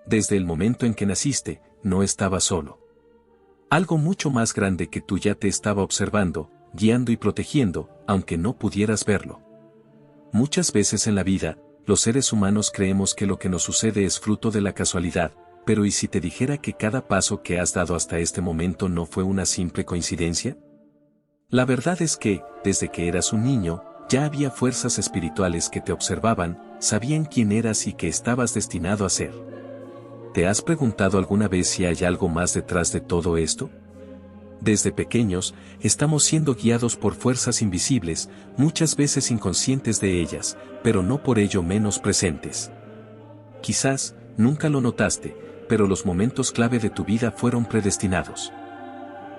Desde el momento en que naciste, no estabas solo. Algo mucho más grande que tú ya te estaba observando, guiando y protegiendo, aunque no pudieras verlo. Muchas veces en la vida, los seres humanos creemos que lo que nos sucede es fruto de la casualidad, pero ¿y si te dijera que cada paso que has dado hasta este momento no fue una simple coincidencia? La verdad es que, desde que eras un niño, ya había fuerzas espirituales que te observaban, sabían quién eras y qué estabas destinado a ser. ¿Te has preguntado alguna vez si hay algo más detrás de todo esto? Desde pequeños, estamos siendo guiados por fuerzas invisibles, muchas veces inconscientes de ellas, pero no por ello menos presentes. Quizás, nunca lo notaste, pero los momentos clave de tu vida fueron predestinados.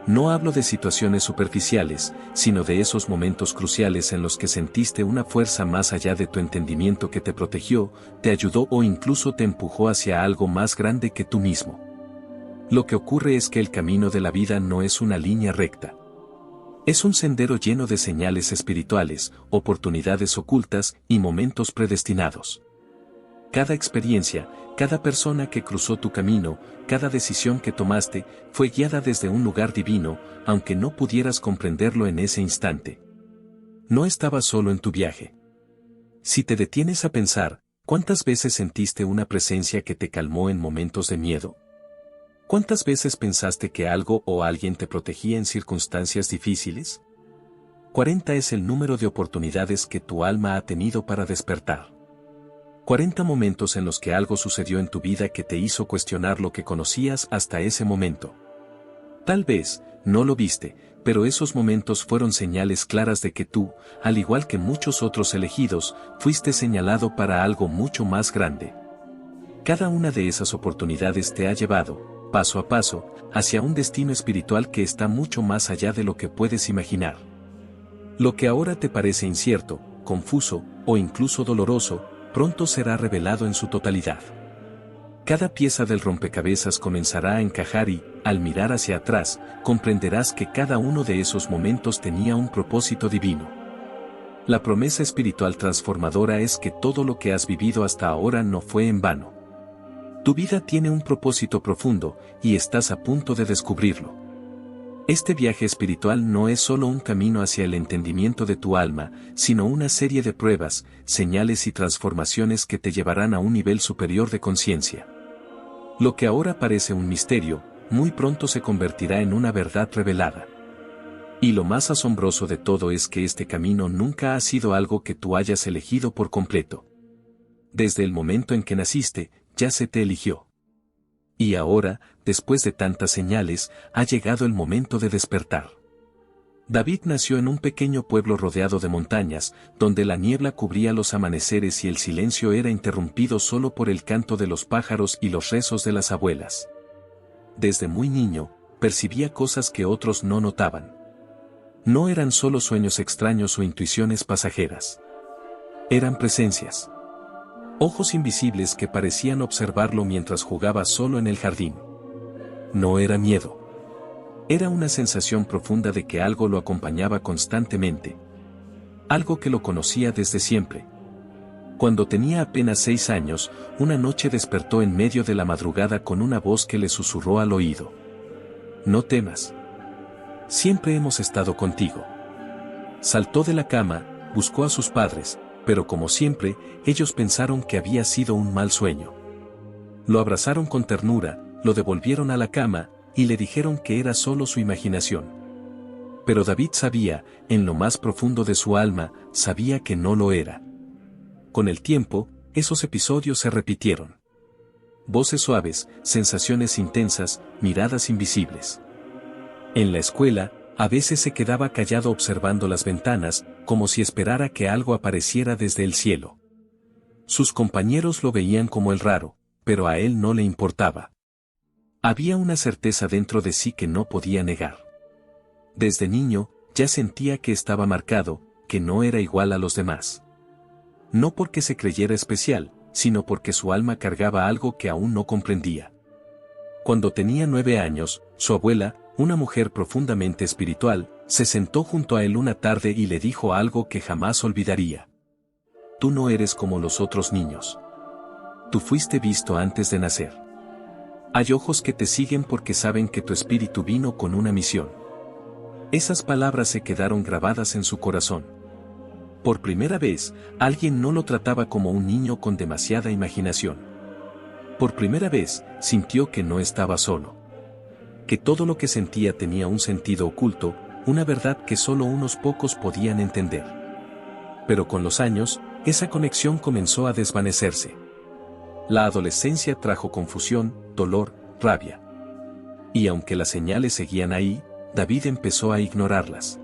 No hablo de situaciones superficiales, sino de esos momentos cruciales en los que sentiste una fuerza más allá de tu entendimiento que te protegió, te ayudó o incluso te empujó hacia algo más grande que tú mismo. Lo que ocurre es que el camino de la vida no es una línea recta. Es un sendero lleno de señales espirituales, oportunidades ocultas y momentos predestinados. Cada experiencia, cada persona que cruzó tu camino, cada decisión que tomaste, fue guiada desde un lugar divino, aunque no pudieras comprenderlo en ese instante. No estabas solo en tu viaje. Si te detienes a pensar, ¿cuántas veces sentiste una presencia que te calmó en momentos de miedo? ¿Cuántas veces pensaste que algo o alguien te protegía en circunstancias difíciles? 40 es el número de oportunidades que tu alma ha tenido para despertar. 40 momentos en los que algo sucedió en tu vida que te hizo cuestionar lo que conocías hasta ese momento. Tal vez, no lo viste, pero esos momentos fueron señales claras de que tú, al igual que muchos otros elegidos, fuiste señalado para algo mucho más grande. Cada una de esas oportunidades te ha llevado, paso a paso, hacia un destino espiritual que está mucho más allá de lo que puedes imaginar. Lo que ahora te parece incierto, confuso, o incluso doloroso, pronto será revelado en su totalidad. Cada pieza del rompecabezas comenzará a encajar y, al mirar hacia atrás, comprenderás que cada uno de esos momentos tenía un propósito divino. La promesa espiritual transformadora es que todo lo que has vivido hasta ahora no fue en vano. Tu vida tiene un propósito profundo, y estás a punto de descubrirlo. Este viaje espiritual no es solo un camino hacia el entendimiento de tu alma, sino una serie de pruebas, señales y transformaciones que te llevarán a un nivel superior de conciencia. Lo que ahora parece un misterio, muy pronto se convertirá en una verdad revelada. Y lo más asombroso de todo es que este camino nunca ha sido algo que tú hayas elegido por completo. Desde el momento en que naciste, ya se te eligió. Y ahora, después de tantas señales, ha llegado el momento de despertar. David nació en un pequeño pueblo rodeado de montañas, donde la niebla cubría los amaneceres y el silencio era interrumpido solo por el canto de los pájaros y los rezos de las abuelas. Desde muy niño, percibía cosas que otros no notaban. No eran solo sueños extraños o intuiciones pasajeras. Eran presencias. Ojos invisibles que parecían observarlo mientras jugaba solo en el jardín. No era miedo. Era una sensación profunda de que algo lo acompañaba constantemente. Algo que lo conocía desde siempre. Cuando tenía apenas 6 años, una noche despertó en medio de la madrugada con una voz que le susurró al oído. No temas. Siempre hemos estado contigo. Saltó de la cama, buscó a sus padres, pero como siempre, ellos pensaron que había sido un mal sueño. Lo abrazaron con ternura, lo devolvieron a la cama, y le dijeron que era solo su imaginación. Pero David sabía, en lo más profundo de su alma, sabía que no lo era. Con el tiempo, esos episodios se repitieron. Voces suaves, sensaciones intensas, miradas invisibles. En la escuela, a veces se quedaba callado observando las ventanas, como si esperara que algo apareciera desde el cielo. Sus compañeros lo veían como el raro, pero a él no le importaba. Había una certeza dentro de sí que no podía negar. Desde niño, ya sentía que estaba marcado, que no era igual a los demás. No porque se creyera especial, sino porque su alma cargaba algo que aún no comprendía. Cuando tenía 9 años, su abuela, una mujer profundamente espiritual, se sentó junto a él una tarde y le dijo algo que jamás olvidaría. Tú no eres como los otros niños. Tú fuiste visto antes de nacer. Hay ojos que te siguen porque saben que tu espíritu vino con una misión. Esas palabras se quedaron grabadas en su corazón. Por primera vez, alguien no lo trataba como un niño con demasiada imaginación. Por primera vez, sintió que no estaba solo. Que todo lo que sentía tenía un sentido oculto, una verdad que solo unos pocos podían entender. Pero con los años, esa conexión comenzó a desvanecerse. La adolescencia trajo confusión, dolor, rabia. Y aunque las señales seguían ahí, David empezó a ignorarlas.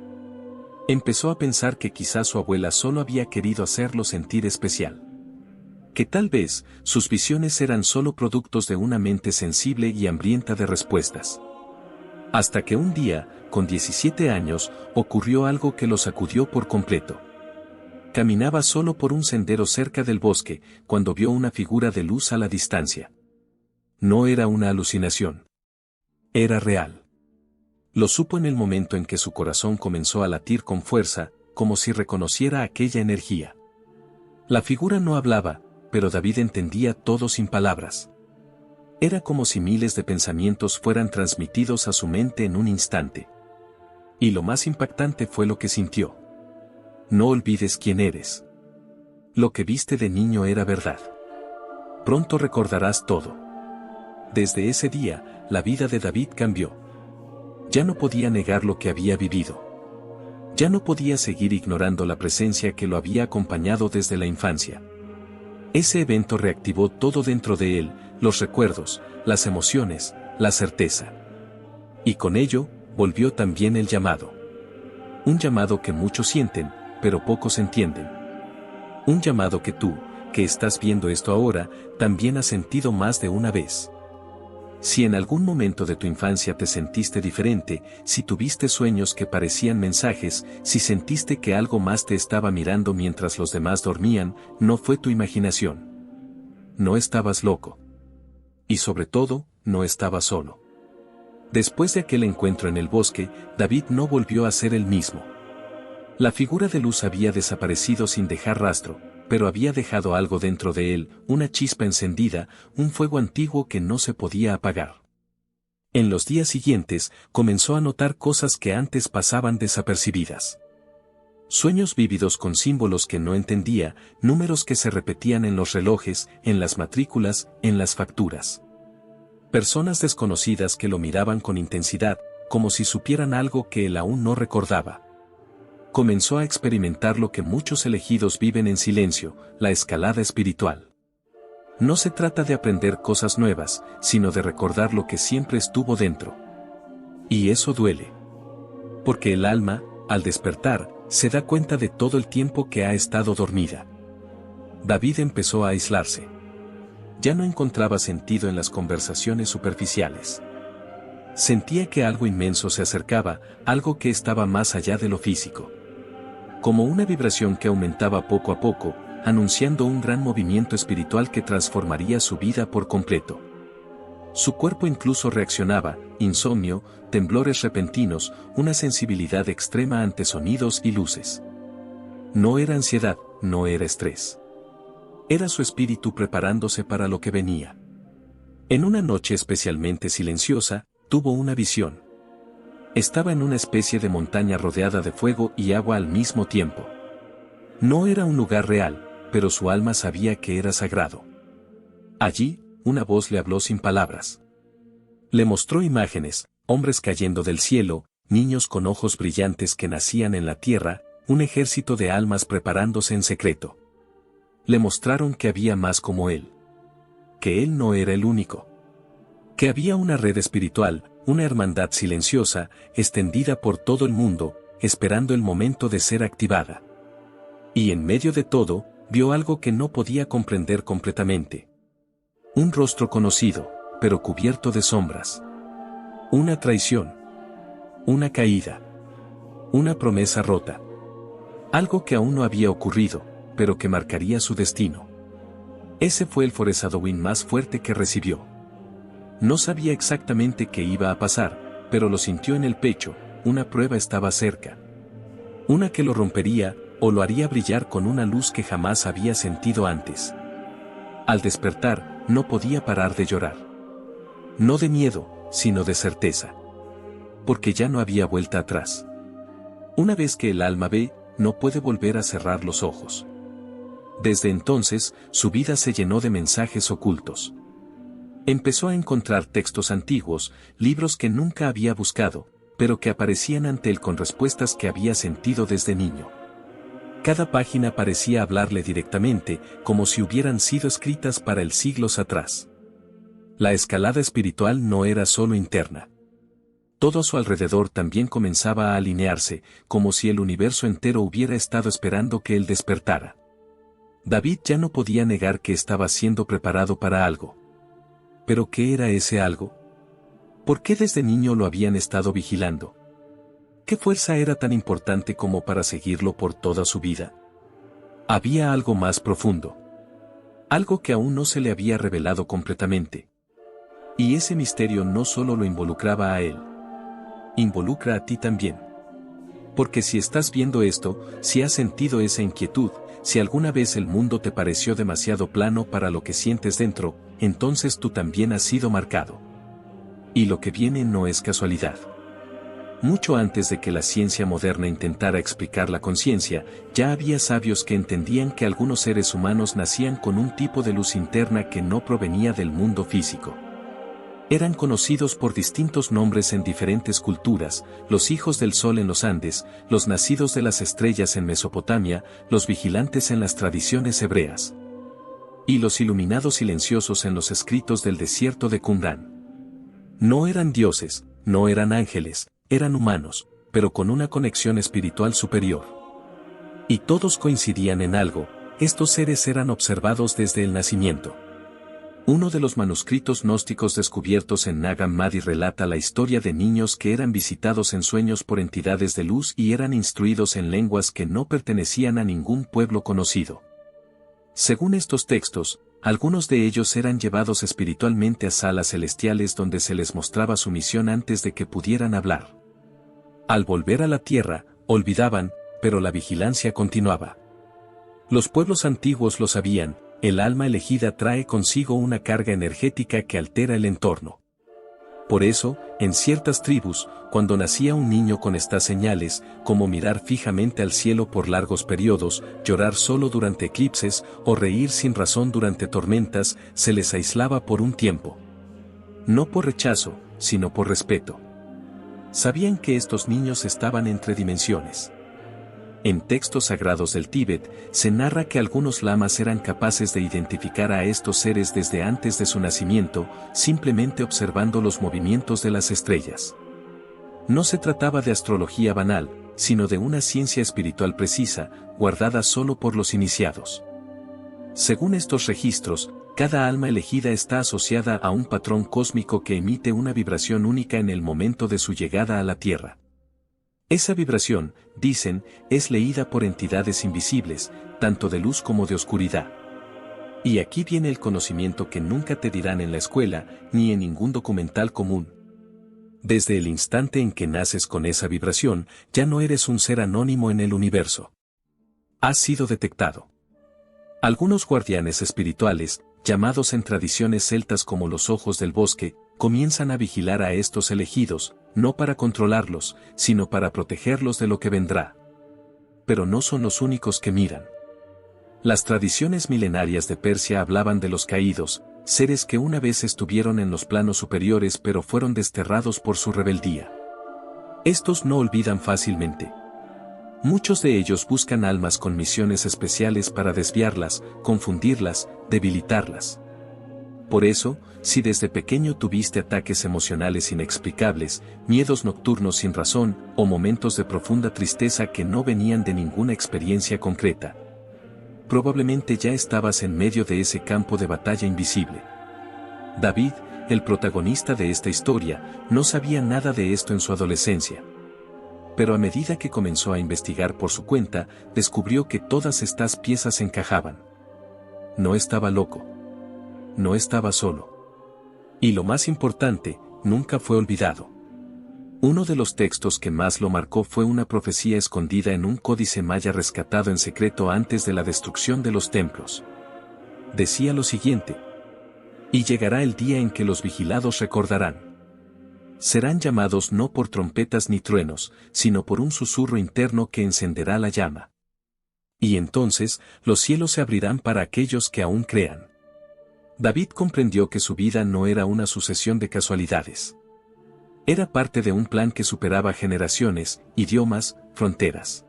Empezó a pensar que quizás su abuela solo había querido hacerlo sentir especial. Que tal vez, sus visiones eran solo productos de una mente sensible y hambrienta de respuestas. Hasta que un día, con 17 años, ocurrió algo que lo sacudió por completo. Caminaba solo por un sendero cerca del bosque, cuando vio una figura de luz a la distancia. No era una alucinación. Era real. Lo supo en el momento en que su corazón comenzó a latir con fuerza, como si reconociera aquella energía. La figura no hablaba, pero David entendía todo sin palabras. Era como si miles de pensamientos fueran transmitidos a su mente en un instante. Y lo más impactante fue lo que sintió. No olvides quién eres. Lo que viste de niño era verdad. Pronto recordarás todo. Desde ese día, la vida de David cambió. Ya no podía negar lo que había vivido. Ya no podía seguir ignorando la presencia que lo había acompañado desde la infancia. Ese evento reactivó todo dentro de él, los recuerdos, las emociones, la certeza. Y con ello, volvió también el llamado. Un llamado que muchos sienten, pero pocos entienden. Un llamado que tú, que estás viendo esto ahora, también has sentido más de una vez. Si en algún momento de tu infancia te sentiste diferente, si tuviste sueños que parecían mensajes, si sentiste que algo más te estaba mirando mientras los demás dormían, no fue tu imaginación. No estabas loco. Y sobre todo, no estabas solo. Después de aquel encuentro en el bosque, David no volvió a ser el mismo. La figura de luz había desaparecido sin dejar rastro, pero había dejado algo dentro de él, una chispa encendida, un fuego antiguo que no se podía apagar. En los días siguientes, comenzó a notar cosas que antes pasaban desapercibidas. Sueños vívidos con símbolos que no entendía, números que se repetían en los relojes, en las matrículas, en las facturas. Personas desconocidas que lo miraban con intensidad, como si supieran algo que él aún no recordaba. Comenzó a experimentar lo que muchos elegidos viven en silencio, la escalada espiritual. No se trata de aprender cosas nuevas, sino de recordar lo que siempre estuvo dentro. Y eso duele. Porque el alma, al despertar, se da cuenta de todo el tiempo que ha estado dormida. David empezó a aislarse. Ya no encontraba sentido en las conversaciones superficiales. Sentía que algo inmenso se acercaba, algo que estaba más allá de lo físico. Como una vibración que aumentaba poco a poco, anunciando un gran movimiento espiritual que transformaría su vida por completo. Su cuerpo incluso reaccionaba, insomnio, temblores repentinos, una sensibilidad extrema ante sonidos y luces. No era ansiedad, no era estrés. Era su espíritu preparándose para lo que venía. En una noche especialmente silenciosa, tuvo una visión. Estaba en una especie de montaña rodeada de fuego y agua al mismo tiempo. No era un lugar real, pero su alma sabía que era sagrado. Allí, una voz le habló sin palabras. Le mostró imágenes, hombres cayendo del cielo, niños con ojos brillantes que nacían en la tierra, un ejército de almas preparándose en secreto. Le mostraron que había más como él. Que él no era el único. Que había una red espiritual, una hermandad silenciosa, extendida por todo el mundo, esperando el momento de ser activada. Y en medio de todo, vio algo que no podía comprender completamente. Un rostro conocido, pero cubierto de sombras. Una traición. Una caída. Una promesa rota. Algo que aún no había ocurrido, pero que marcaría su destino. Ese fue el foreshadowing más fuerte que recibió. No sabía exactamente qué iba a pasar, pero lo sintió en el pecho, una prueba estaba cerca. Una que lo rompería, o lo haría brillar con una luz que jamás había sentido antes. Al despertar, no podía parar de llorar. No de miedo, sino de certeza. Porque ya no había vuelta atrás. Una vez que el alma ve, no puede volver a cerrar los ojos. Desde entonces, su vida se llenó de mensajes ocultos. Empezó a encontrar textos antiguos, libros que nunca había buscado, pero que aparecían ante él con respuestas que había sentido desde niño. Cada página parecía hablarle directamente, como si hubieran sido escritas para él siglos atrás. La escalada espiritual no era solo interna. Todo a su alrededor también comenzaba a alinearse, como si el universo entero hubiera estado esperando que él despertara. David ya no podía negar que estaba siendo preparado para algo. ¿Pero qué era ese algo? ¿Por qué desde niño lo habían estado vigilando? ¿Qué fuerza era tan importante como para seguirlo por toda su vida? Había algo más profundo. Algo que aún no se le había revelado completamente. Y ese misterio no solo lo involucraba a él. Involucra a ti también. Porque si estás viendo esto, si has sentido esa inquietud, si alguna vez el mundo te pareció demasiado plano para lo que sientes dentro, entonces tú también has sido marcado. Y lo que viene no es casualidad. Mucho antes de que la ciencia moderna intentara explicar la conciencia, ya había sabios que entendían que algunos seres humanos nacían con un tipo de luz interna que no provenía del mundo físico. Eran conocidos por distintos nombres en diferentes culturas: los hijos del sol en los Andes, los nacidos de las estrellas en Mesopotamia, los vigilantes en las tradiciones hebreas. Y los iluminados silenciosos en los escritos del desierto de Qumrán. No eran dioses, no eran ángeles, eran humanos, pero con una conexión espiritual superior. Y todos coincidían en algo: estos seres eran observados desde el nacimiento. Uno de los manuscritos gnósticos descubiertos en Nag Hammadi relata la historia de niños que eran visitados en sueños por entidades de luz y eran instruidos en lenguas que no pertenecían a ningún pueblo conocido. Según estos textos, algunos de ellos eran llevados espiritualmente a salas celestiales donde se les mostraba su misión antes de que pudieran hablar. Al volver a la tierra, olvidaban, pero la vigilancia continuaba. Los pueblos antiguos lo sabían: el alma elegida trae consigo una carga energética que altera el entorno. Por eso, en ciertas tribus, cuando nacía un niño con estas señales, como mirar fijamente al cielo por largos periodos, llorar solo durante eclipses, o reír sin razón durante tormentas, se les aislaba por un tiempo. No por rechazo, sino por respeto. Sabían que estos niños estaban entre dimensiones. En textos sagrados del Tíbet, se narra que algunos lamas eran capaces de identificar a estos seres desde antes de su nacimiento, simplemente observando los movimientos de las estrellas. No se trataba de astrología banal, sino de una ciencia espiritual precisa, guardada solo por los iniciados. Según estos registros, cada alma elegida está asociada a un patrón cósmico que emite una vibración única en el momento de su llegada a la Tierra. Esa vibración, dicen, es leída por entidades invisibles, tanto de luz como de oscuridad. Y aquí viene el conocimiento que nunca te dirán en la escuela, ni en ningún documental común. Desde el instante en que naces con esa vibración, ya no eres un ser anónimo en el universo. Has sido detectado. Algunos guardianes espirituales, llamados en tradiciones celtas como los ojos del bosque, comienzan a vigilar a estos elegidos, no para controlarlos, sino para protegerlos de lo que vendrá. Pero no son los únicos que miran. Las tradiciones milenarias de Persia hablaban de los caídos, seres que una vez estuvieron en los planos superiores pero fueron desterrados por su rebeldía. Estos no olvidan fácilmente. Muchos de ellos buscan almas con misiones especiales para desviarlas, confundirlas, debilitarlas. Por eso, si desde pequeño tuviste ataques emocionales inexplicables, miedos nocturnos sin razón, o momentos de profunda tristeza que no venían de ninguna experiencia concreta, probablemente ya estabas en medio de ese campo de batalla invisible. David, el protagonista de esta historia, no sabía nada de esto en su adolescencia. Pero a medida que comenzó a investigar por su cuenta, descubrió que todas estas piezas encajaban. No estaba loco. No estaba solo. Y lo más importante, nunca fue olvidado. Uno de los textos que más lo marcó fue una profecía escondida en un códice maya rescatado en secreto antes de la destrucción de los templos. Decía lo siguiente: Y llegará el día en que los vigilados recordarán. Serán llamados no por trompetas ni truenos, sino por un susurro interno que encenderá la llama. Y entonces, los cielos se abrirán para aquellos que aún crean. David comprendió que su vida no era una sucesión de casualidades. Era parte de un plan que superaba generaciones, idiomas, fronteras.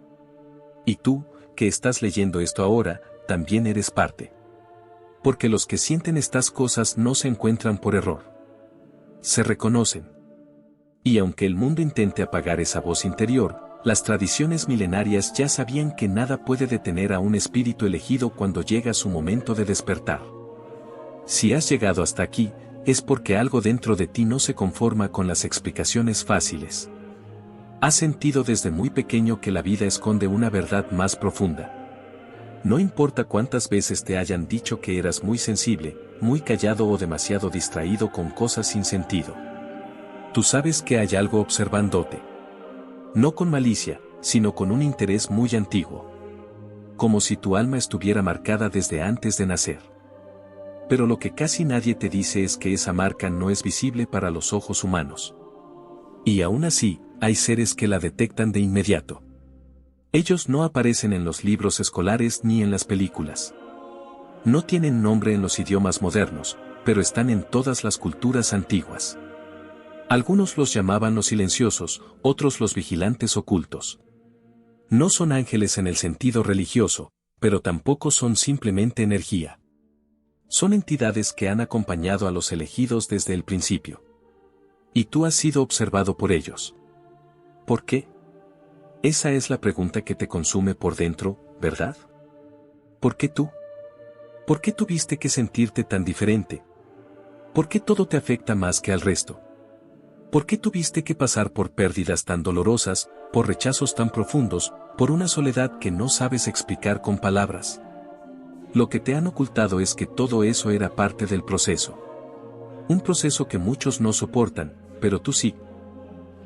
Y tú, que estás leyendo esto ahora, también eres parte. Porque los que sienten estas cosas no se encuentran por error. Se reconocen. Y aunque el mundo intente apagar esa voz interior, las tradiciones milenarias ya sabían que nada puede detener a un espíritu elegido cuando llega su momento de despertar. Si has llegado hasta aquí, es porque algo dentro de ti no se conforma con las explicaciones fáciles. Has sentido desde muy pequeño que la vida esconde una verdad más profunda. No importa cuántas veces te hayan dicho que eras muy sensible, muy callado o demasiado distraído con cosas sin sentido. Tú sabes que hay algo observándote. No con malicia, sino con un interés muy antiguo. Como si tu alma estuviera marcada desde antes de nacer. Pero lo que casi nadie te dice es que esa marca no es visible para los ojos humanos. Y aún así, hay seres que la detectan de inmediato. Ellos no aparecen en los libros escolares ni en las películas. No tienen nombre en los idiomas modernos, pero están en todas las culturas antiguas. Algunos los llamaban los silenciosos, otros los vigilantes ocultos. No son ángeles en el sentido religioso, pero tampoco son simplemente energía. Son entidades que han acompañado a los elegidos desde el principio. Y tú has sido observado por ellos. ¿Por qué? Esa es la pregunta que te consume por dentro, ¿verdad? ¿Por qué tú? ¿Por qué tuviste que sentirte tan diferente? ¿Por qué todo te afecta más que al resto? ¿Por qué tuviste que pasar por pérdidas tan dolorosas, por rechazos tan profundos, por una soledad que no sabes explicar con palabras? Lo que te han ocultado es que todo eso era parte del proceso. Un proceso que muchos no soportan, pero tú sí.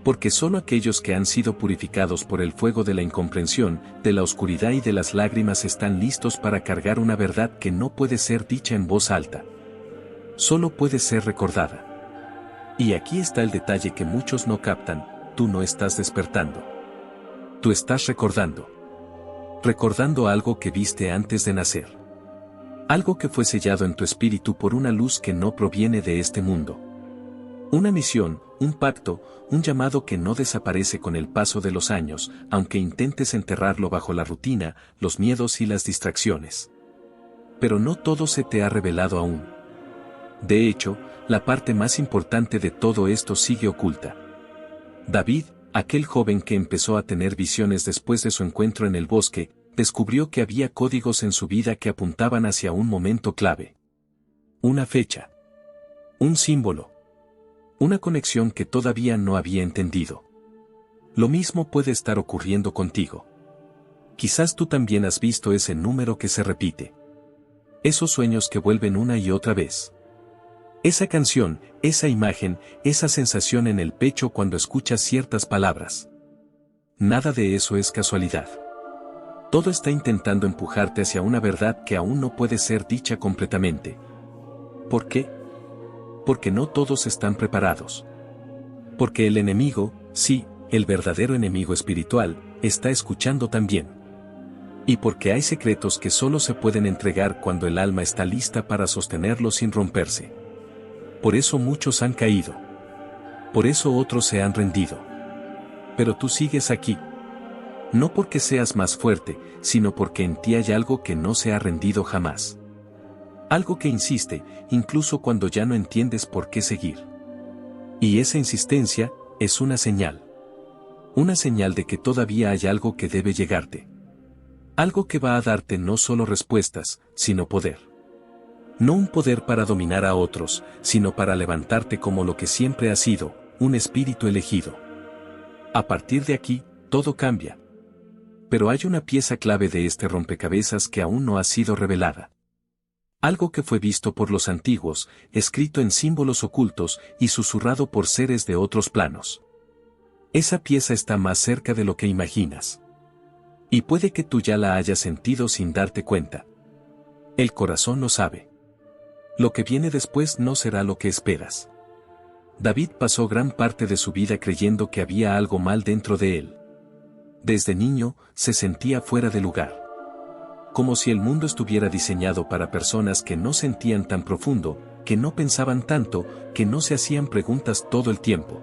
Porque solo aquellos que han sido purificados por el fuego de la incomprensión, de la oscuridad y de las lágrimas están listos para cargar una verdad que no puede ser dicha en voz alta. Solo puede ser recordada. Y aquí está el detalle que muchos no captan: tú no estás despertando. Tú estás recordando. Recordando algo que viste antes de nacer. Algo que fue sellado en tu espíritu por una luz que no proviene de este mundo. Una misión, un pacto, un llamado que no desaparece con el paso de los años, aunque intentes enterrarlo bajo la rutina, los miedos y las distracciones. Pero no todo se te ha revelado aún. De hecho, la parte más importante de todo esto sigue oculta. David, aquel joven que empezó a tener visiones después de su encuentro en el bosque, descubrió que había códigos en su vida que apuntaban hacia un momento clave. Una fecha. Un símbolo. Una conexión que todavía no había entendido. Lo mismo puede estar ocurriendo contigo. Quizás tú también has visto ese número que se repite. Esos sueños que vuelven una y otra vez. Esa canción, esa imagen, esa sensación en el pecho cuando escuchas ciertas palabras. Nada de eso es casualidad. Todo está intentando empujarte hacia una verdad que aún no puede ser dicha completamente. ¿Por qué? Porque no todos están preparados. Porque el enemigo, sí, el verdadero enemigo espiritual, está escuchando también. Y porque hay secretos que solo se pueden entregar cuando el alma está lista para sostenerlos sin romperse. Por eso muchos han caído. Por eso otros se han rendido. Pero tú sigues aquí. No porque seas más fuerte, sino porque en ti hay algo que no se ha rendido jamás. Algo que insiste, incluso cuando ya no entiendes por qué seguir. Y esa insistencia es una señal. Una señal de que todavía hay algo que debe llegarte. Algo que va a darte no solo respuestas, sino poder. No un poder para dominar a otros, sino para levantarte como lo que siempre has sido, un espíritu elegido. A partir de aquí, todo cambia. Pero hay una pieza clave de este rompecabezas que aún no ha sido revelada. Algo que fue visto por los antiguos, escrito en símbolos ocultos y susurrado por seres de otros planos. Esa pieza está más cerca de lo que imaginas. Y puede que tú ya la hayas sentido sin darte cuenta. El corazón lo sabe. Lo que viene después no será lo que esperas. David pasó gran parte de su vida creyendo que había algo mal dentro de él. Desde niño, se sentía fuera de lugar. Como si el mundo estuviera diseñado para personas que no sentían tan profundo, que no pensaban tanto, que no se hacían preguntas todo el tiempo.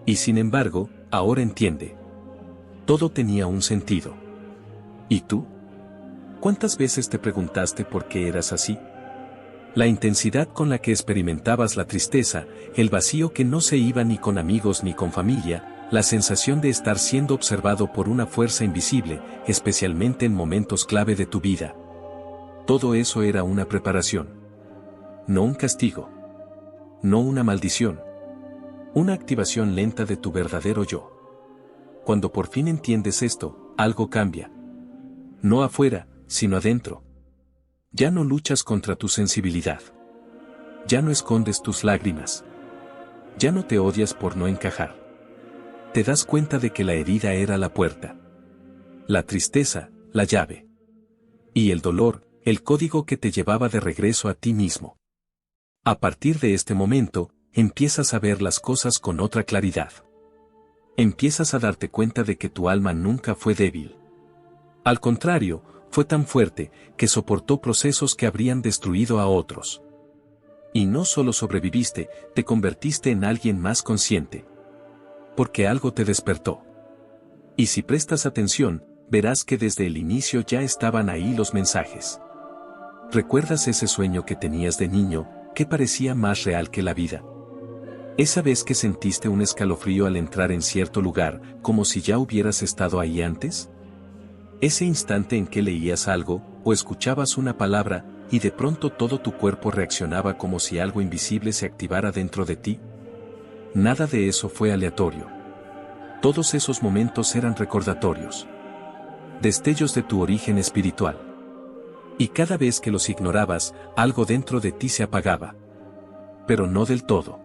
Y sin embargo, ahora entiende. Todo tenía un sentido. ¿Y tú? ¿Cuántas veces te preguntaste por qué eras así? La intensidad con la que experimentabas la tristeza, el vacío que no se iba ni con amigos ni con familia, la sensación de estar siendo observado por una fuerza invisible, especialmente en momentos clave de tu vida. Todo eso era una preparación. No un castigo. No una maldición. Una activación lenta de tu verdadero yo. Cuando por fin entiendes esto, algo cambia. No afuera, sino adentro. Ya no luchas contra tu sensibilidad. Ya no escondes tus lágrimas. Ya no te odias por no encajar. Te das cuenta de que la herida era la puerta. La tristeza, la llave. Y el dolor, el código que te llevaba de regreso a ti mismo. A partir de este momento, empiezas a ver las cosas con otra claridad. Empiezas a darte cuenta de que tu alma nunca fue débil. Al contrario, fue tan fuerte, que soportó procesos que habrían destruido a otros. Y no solo sobreviviste, te convertiste en alguien más consciente. Porque algo te despertó. Y si prestas atención, verás que desde el inicio ya estaban ahí los mensajes. ¿Recuerdas ese sueño que tenías de niño, que parecía más real que la vida? Esa vez que sentiste un escalofrío al entrar en cierto lugar, como si ya hubieras estado ahí antes. Ese instante en que leías algo, o escuchabas una palabra, y de pronto todo tu cuerpo reaccionaba como si algo invisible se activara dentro de ti. Nada de eso fue aleatorio. Todos esos momentos eran recordatorios. Destellos de tu origen espiritual. Y cada vez que los ignorabas, algo dentro de ti se apagaba. Pero no del todo.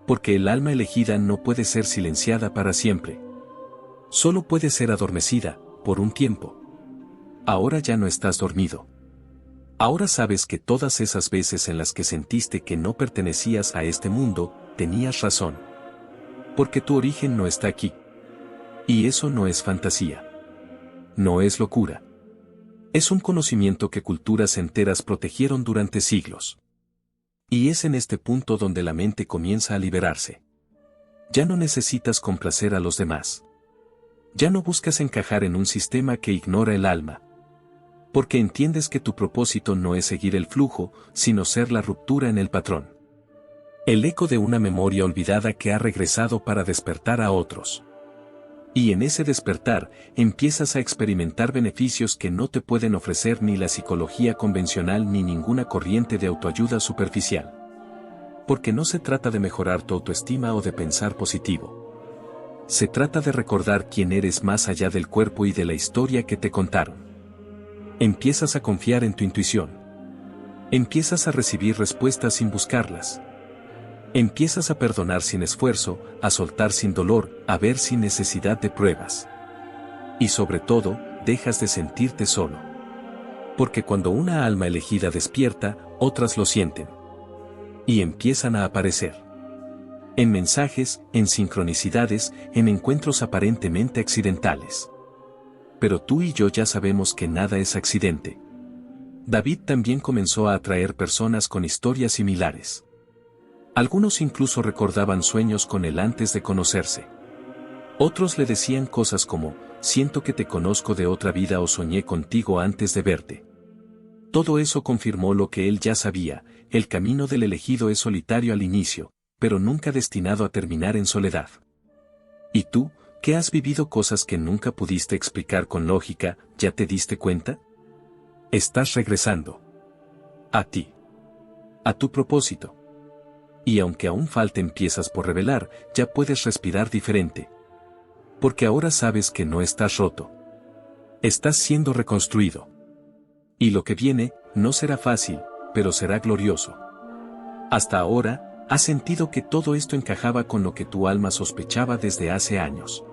Porque el alma elegida no puede ser silenciada para siempre. Solo puede ser adormecida, por un tiempo. Ahora ya no estás dormido. Ahora sabes que todas esas veces en las que sentiste que no pertenecías a este mundo, tenías razón. Porque tu origen no está aquí. Y eso no es fantasía. No es locura. Es un conocimiento que culturas enteras protegieron durante siglos. Y es en este punto donde la mente comienza a liberarse. Ya no necesitas complacer a los demás. Ya no buscas encajar en un sistema que ignora el alma. Porque entiendes que tu propósito no es seguir el flujo, sino ser la ruptura en el patrón. El eco de una memoria olvidada que ha regresado para despertar a otros. Y en ese despertar, empiezas a experimentar beneficios que no te pueden ofrecer ni la psicología convencional ni ninguna corriente de autoayuda superficial. Porque no se trata de mejorar tu autoestima o de pensar positivo. Se trata de recordar quién eres más allá del cuerpo y de la historia que te contaron. Empiezas a confiar en tu intuición. Empiezas a recibir respuestas sin buscarlas. Empiezas a perdonar sin esfuerzo, a soltar sin dolor, a ver sin necesidad de pruebas. Y sobre todo, dejas de sentirte solo. Porque cuando una alma elegida despierta, otras lo sienten. Y empiezan a aparecer. En mensajes, en sincronicidades, en encuentros aparentemente accidentales. Pero tú y yo ya sabemos que nada es accidente. David también comenzó a atraer personas con historias similares. Algunos incluso recordaban sueños con él antes de conocerse. Otros le decían cosas como, siento que te conozco de otra vida o soñé contigo antes de verte. Todo eso confirmó lo que él ya sabía, el camino del elegido es solitario al inicio, pero nunca destinado a terminar en soledad. ¿Y tú, que has vivido cosas que nunca pudiste explicar con lógica, ya te diste cuenta? Estás regresando. A ti. A tu propósito. Y aunque aún falten piezas por revelar, ya puedes respirar diferente. Porque ahora sabes que no estás roto. Estás siendo reconstruido. Y lo que viene, no será fácil, pero será glorioso. Hasta ahora, has sentido que todo esto encajaba con lo que tu alma sospechaba desde hace años.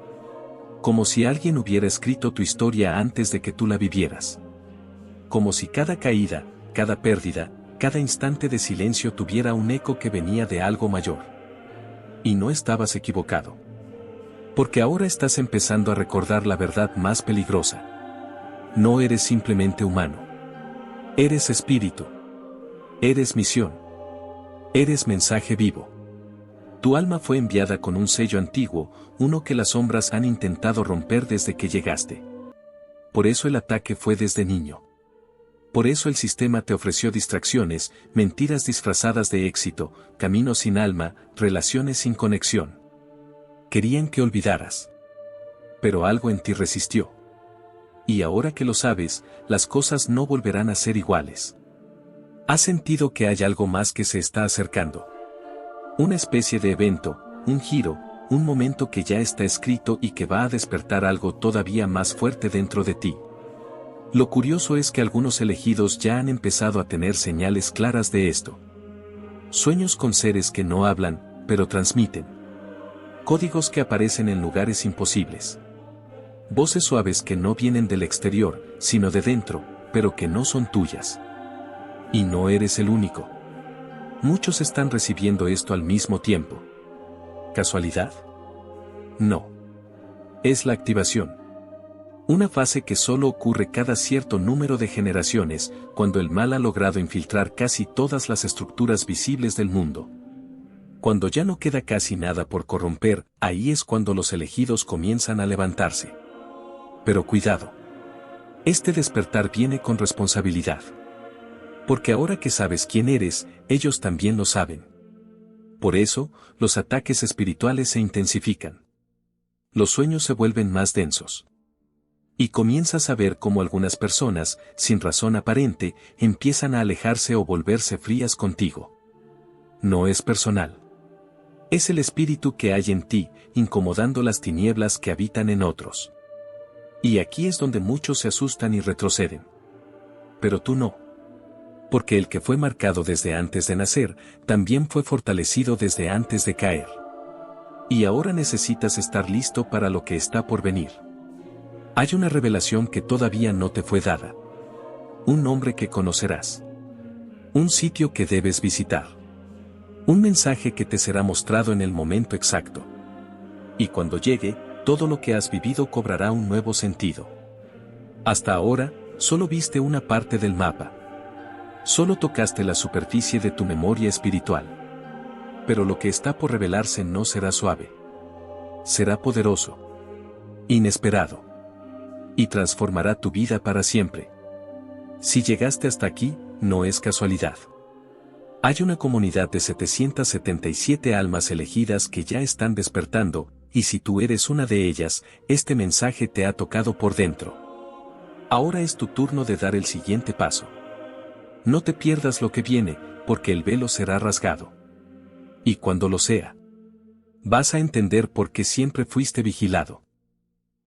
Como si alguien hubiera escrito tu historia antes de que tú la vivieras. Como si cada caída, cada pérdida, cada instante de silencio tuviera un eco que venía de algo mayor. Y no estabas equivocado. Porque ahora estás empezando a recordar la verdad más peligrosa. No eres simplemente humano. Eres espíritu. Eres misión. Eres mensaje vivo. Tu alma fue enviada con un sello antiguo, uno que las sombras han intentado romper desde que llegaste. Por eso el ataque fue desde niño. Por eso el sistema te ofreció distracciones, mentiras disfrazadas de éxito, caminos sin alma, relaciones sin conexión. Querían que olvidaras. Pero algo en ti resistió. Y ahora que lo sabes, las cosas no volverán a ser iguales. Has sentido que hay algo más que se está acercando. Una especie de evento, un giro, un momento que ya está escrito y que va a despertar algo todavía más fuerte dentro de ti. Lo curioso es que algunos elegidos ya han empezado a tener señales claras de esto. Sueños con seres que no hablan, pero transmiten. Códigos que aparecen en lugares imposibles. Voces suaves que no vienen del exterior, sino de dentro, pero que no son tuyas. Y no eres el único. Muchos están recibiendo esto al mismo tiempo. ¿Casualidad? No. Es la activación. Una fase que solo ocurre cada cierto número de generaciones, cuando el mal ha logrado infiltrar casi todas las estructuras visibles del mundo. Cuando ya no queda casi nada por corromper, ahí es cuando los elegidos comienzan a levantarse. Pero cuidado. Este despertar viene con responsabilidad. Porque ahora que sabes quién eres, ellos también lo saben. Por eso, los ataques espirituales se intensifican. Los sueños se vuelven más densos. Y comienzas a ver cómo algunas personas, sin razón aparente, empiezan a alejarse o volverse frías contigo. No es personal. Es el espíritu que hay en ti, incomodando las tinieblas que habitan en otros. Y aquí es donde muchos se asustan y retroceden. Pero tú no. Porque el que fue marcado desde antes de nacer, también fue fortalecido desde antes de caer. Y ahora necesitas estar listo para lo que está por venir. Hay una revelación que todavía no te fue dada. Un nombre que conocerás. Un sitio que debes visitar. Un mensaje que te será mostrado en el momento exacto. Y cuando llegue, todo lo que has vivido cobrará un nuevo sentido. Hasta ahora, solo viste una parte del mapa. Solo tocaste la superficie de tu memoria espiritual. Pero lo que está por revelarse no será suave. Será poderoso. Inesperado. Y transformará tu vida para siempre. Si llegaste hasta aquí, no es casualidad. Hay una comunidad de 777 almas elegidas que ya están despertando, y si tú eres una de ellas, este mensaje te ha tocado por dentro. Ahora es tu turno de dar el siguiente paso. No te pierdas lo que viene, porque el velo será rasgado. Y cuando lo sea, vas a entender por qué siempre fuiste vigilado.